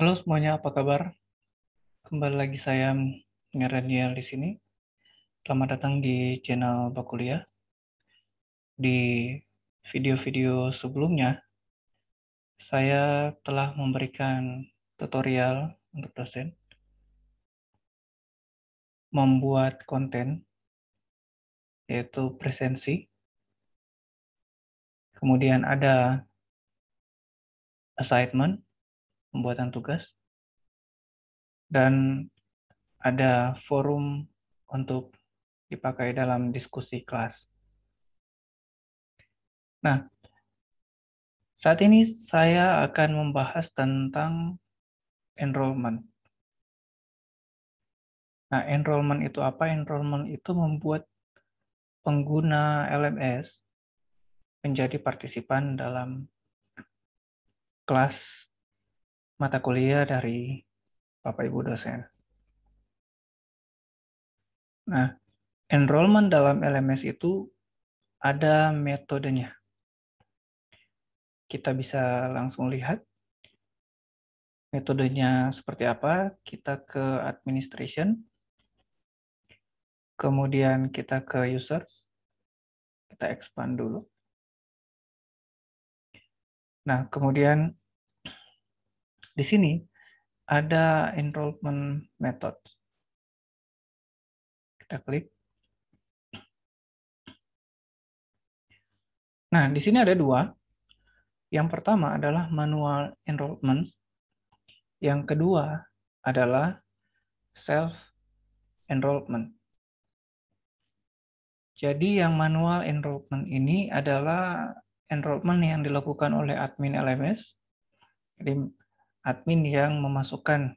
Halo semuanya, apa kabar? Kembali lagi saya Daniel di sini. Selamat datang di channel Bakuliah. Di video-video sebelumnya, saya telah memberikan tutorial untuk dosen membuat konten, yaitu presensi. Kemudian ada assignment, pembuatan tugas, dan ada forum untuk dipakai dalam diskusi kelas. Nah, saat ini saya akan membahas tentang enrollment. Nah, enrollment itu apa? Enrollment itu membuat pengguna LMS menjadi partisipan dalam kelas mata kuliah dari Bapak Ibu dosen. Nah, enrollment dalam LMS itu ada metodenya. Kita bisa langsung lihat metodenya seperti apa. Kita ke administration, kemudian kita ke users, kita expand dulu. Nah, kemudian di sini ada enrollment method. Kita klik. Nah, di sini ada dua. Yang pertama adalah manual enrollment. Yang kedua adalah self-enrollment. Jadi yang manual enrollment ini adalah enrollment yang dilakukan oleh admin LMS. Jadi admin yang memasukkan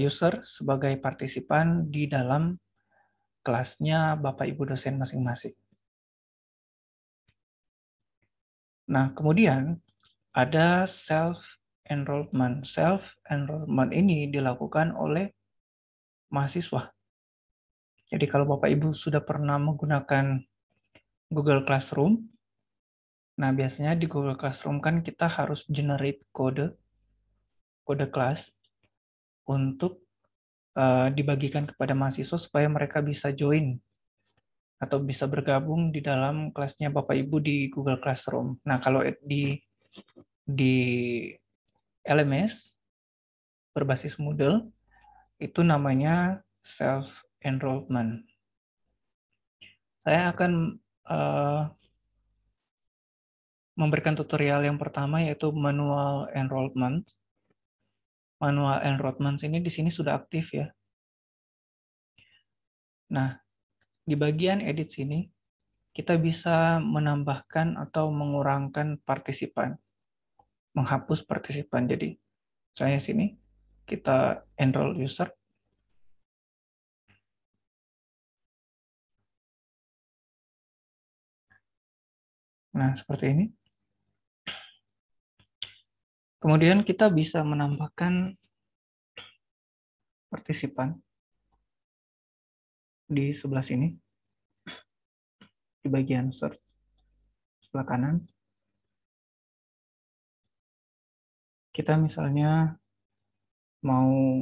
user sebagai partisipan di dalam kelasnya Bapak Ibu dosen masing-masing. Nah, kemudian ada self-enrollment. Self-enrollment ini dilakukan oleh mahasiswa. Jadi kalau Bapak Ibu sudah pernah menggunakan Google Classroom, nah biasanya di Google Classroom kan kita harus generate kode kelas untuk dibagikan kepada mahasiswa supaya mereka bisa join atau bisa bergabung di dalam kelasnya Bapak Ibu di Google Classroom. Nah, kalau di LMS berbasis Moodle itu namanya self-enrollment. Saya akan memberikan tutorial yang pertama yaitu manual enrollment. Manual enrollment ini di sini sudah aktif ya. Nah, di bagian edit sini kita bisa menambahkan atau mengurangkan partisipan, menghapus partisipan. Jadi, saya sini kita enroll user. Nah, seperti ini. Kemudian kita bisa menambahkan partisipan di sebelah sini, di bagian search, sebelah kanan. Kita misalnya mau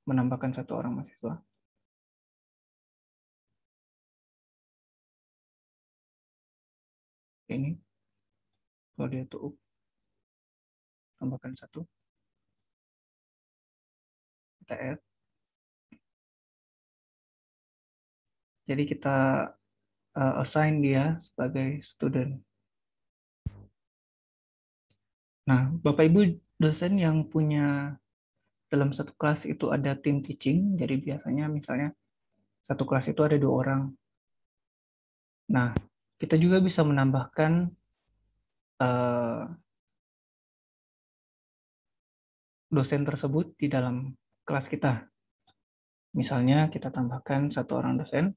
menambahkan satu orang mahasiswa. Ini, kalau dia tuh tambahkan satu, kita add. Jadi kita assign dia sebagai student. Nah, Bapak Ibu dosen yang punya dalam satu kelas itu ada tim teaching, jadi biasanya misalnya satu kelas itu ada 2 orang. Nah, kita juga bisa menambahkan dosen tersebut di dalam kelas kita. Misalnya kita tambahkan satu orang dosen.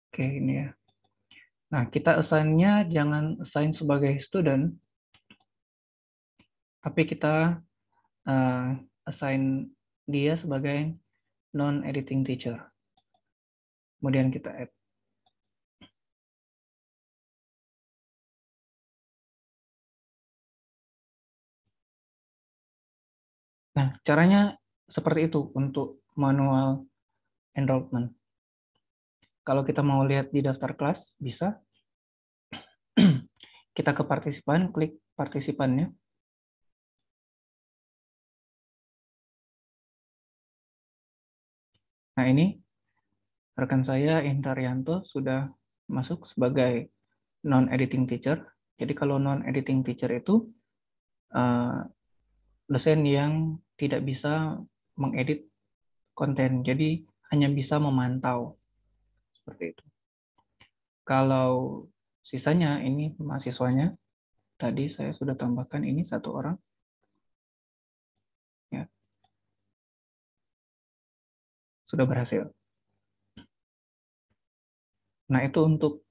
Oke, ini ya. Nah, kita assign-nya jangan assign sebagai student, tapi kita assign dia sebagai non-editing teacher. Kemudian kita add. Nah, caranya seperti itu untuk manual enrollment. Kalau kita mau lihat di daftar kelas, bisa. Kita ke partisipan, klik partisipannya. Nah, ini rekan saya Intaryanto sudah masuk sebagai non-editing teacher. Jadi kalau non-editing teacher itu dosen yang tidak bisa mengedit konten, jadi hanya bisa memantau seperti itu. Kalau sisanya ini mahasiswanya, tadi saya sudah tambahkan ini satu orang, ya sudah berhasil. Nah itu untuk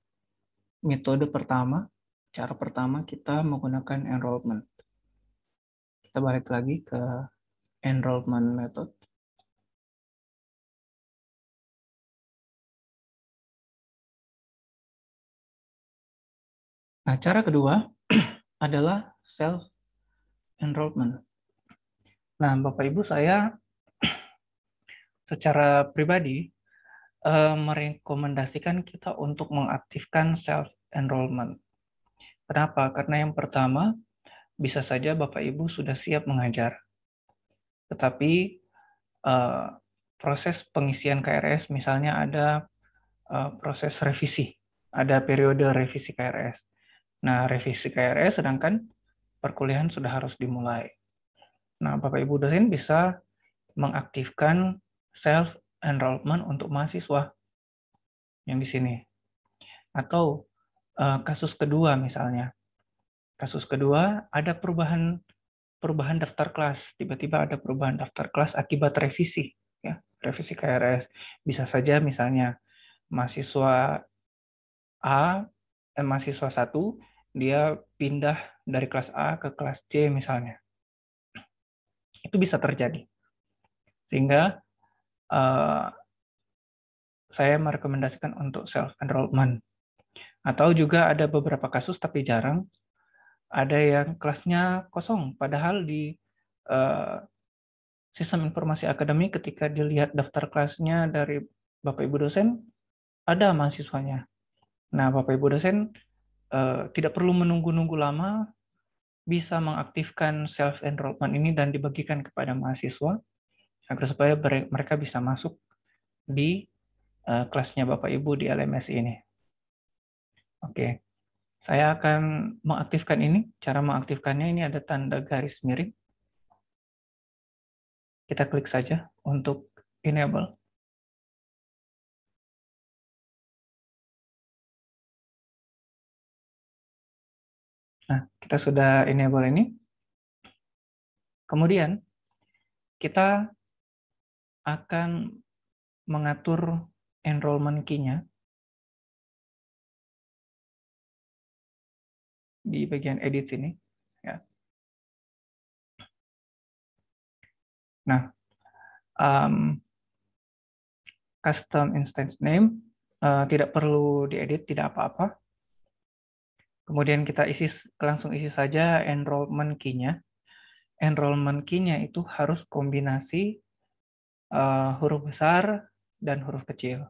metode pertama, cara pertama kita menggunakan enrollment. Kita balik lagi ke enrollment method. Nah, cara kedua adalah self-enrollment. Nah, Bapak Ibu, saya secara pribadi merekomendasikan kita untuk mengaktifkan self-enrollment. Kenapa? Karena yang pertama, bisa saja Bapak Ibu sudah siap mengajar, tetapi eh, proses pengisian KRS, misalnya ada proses revisi, ada periode revisi KRS. Nah, revisi KRS sedangkan perkuliahan sudah harus dimulai. Nah, Bapak Ibu dosen bisa mengaktifkan self-enrollment untuk mahasiswa yang di sini. Atau kasus kedua misalnya. Kasus kedua ada perubahan daftar kelas. Tiba-tiba ada perubahan daftar kelas akibat revisi, ya, revisi KRS. Bisa saja misalnya mahasiswa A, mahasiswa 1, dia pindah dari kelas A ke kelas C misalnya. Itu bisa terjadi. Sehingga saya merekomendasikan untuk self-enrollment. Atau juga ada beberapa kasus, tapi jarang, ada yang kelasnya kosong, padahal di sistem informasi akademik ketika dilihat daftar kelasnya dari Bapak Ibu dosen, ada mahasiswanya. Nah, Bapak Ibu dosen tidak perlu menunggu-nunggu lama, bisa mengaktifkan self-enrollment ini dan dibagikan kepada mahasiswa, agar supaya mereka bisa masuk di kelasnya Bapak Ibu di LMS ini. Oke, saya akan mengaktifkan ini. Cara mengaktifkannya ini ada tanda garis miring. Kita klik saja untuk enable. Nah, kita sudah enable ini. Kemudian, kita akan mengatur enrollment key-nya di bagian edit sini. Ya. Nah, custom instance name tidak perlu diedit, tidak apa-apa. Kemudian kita langsung isi saja enrollment key-nya. Enrollment key-nya itu harus kombinasi huruf besar dan huruf kecil.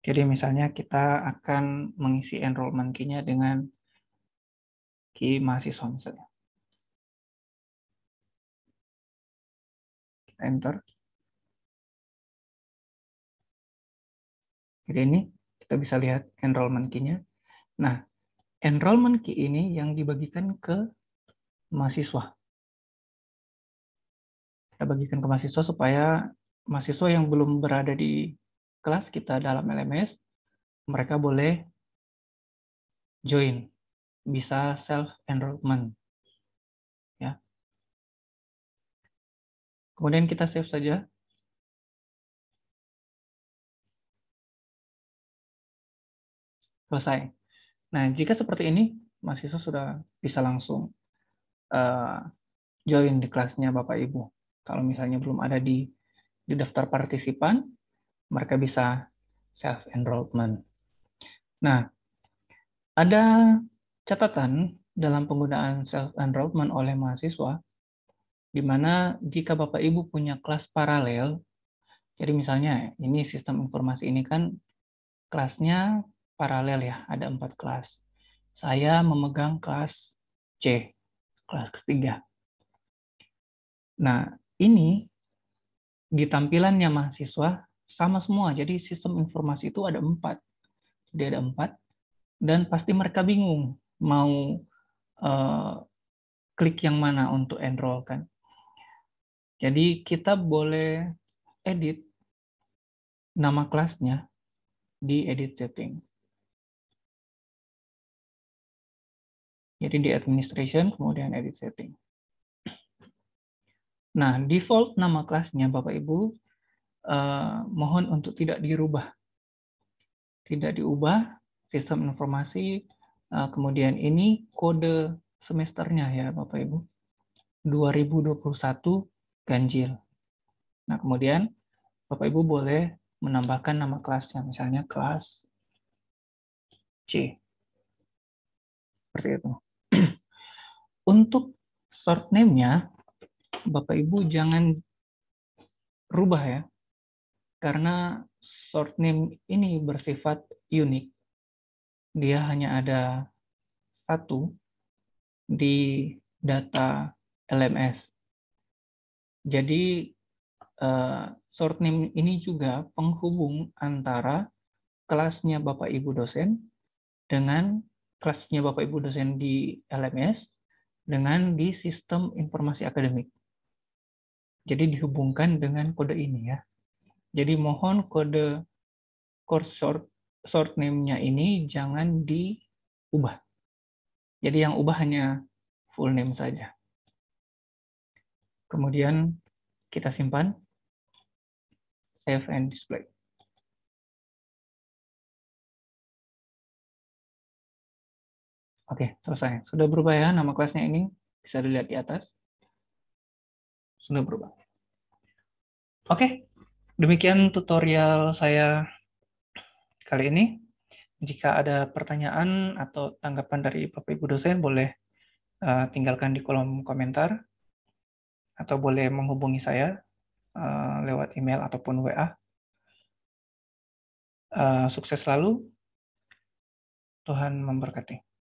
Jadi misalnya kita akan mengisi enrollment key-nya dengan key mahasiswa misalnya. Kita enter. Jadi ini kita bisa lihat enrollment key-nya. Nah, enrollment key ini yang dibagikan ke mahasiswa. Kita bagikan ke mahasiswa supaya mahasiswa yang belum berada di kelas kita dalam LMS, mereka boleh join, bisa self-enrollment. Ya. Kemudian kita save saja. Selesai. Nah, jika seperti ini, mahasiswa sudah bisa langsung join di kelasnya Bapak Ibu. Kalau misalnya belum ada di daftar partisipan, mereka bisa self-enrollment. Nah, ada catatan dalam penggunaan self-enrollment oleh mahasiswa, di mana jika Bapak Ibu punya kelas paralel, jadi misalnya ini sistem informasi ini kan kelasnya paralel ya, ada 4 kelas. Saya memegang kelas C, kelas ketiga. Nah, ini di tampilannya mahasiswa sama semua, jadi sistem informasi itu ada 4. Jadi ada 4, dan pasti mereka bingung mau klik yang mana untuk enroll kan. Jadi kita boleh edit nama kelasnya di edit setting. Jadi di administration, kemudian edit setting. Nah, default nama kelasnya Bapak Ibu mohon untuk tidak dirubah. Tidak diubah, sistem informasi, kemudian ini kode semesternya ya Bapak Ibu. 2021 ganjil. Nah, kemudian Bapak Ibu boleh menambahkan nama kelasnya, misalnya kelas C. Seperti itu. Untuk short name-nya, Bapak Ibu jangan rubah ya, karena short name ini bersifat unik. Dia hanya ada satu di data LMS. Jadi short name ini juga penghubung antara kelasnya Bapak Ibu dosen dengan kelasnya Bapak Ibu dosen di LMS dengan di sistem informasi akademik. Jadi dihubungkan dengan kode ini ya. Jadi mohon kode course short name-nya ini jangan diubah. Jadi yang ubah hanya full name saja. Kemudian kita simpan, save and display. Oke, selesai. Sudah berubah ya nama kelasnya ini. Bisa dilihat di atas. Sudah berubah. Oke, demikian tutorial saya kali ini. Jika ada pertanyaan atau tanggapan dari Bapak Ibu dosen, boleh tinggalkan di kolom komentar atau boleh menghubungi saya lewat email ataupun WA. Sukses selalu. Tuhan memberkati.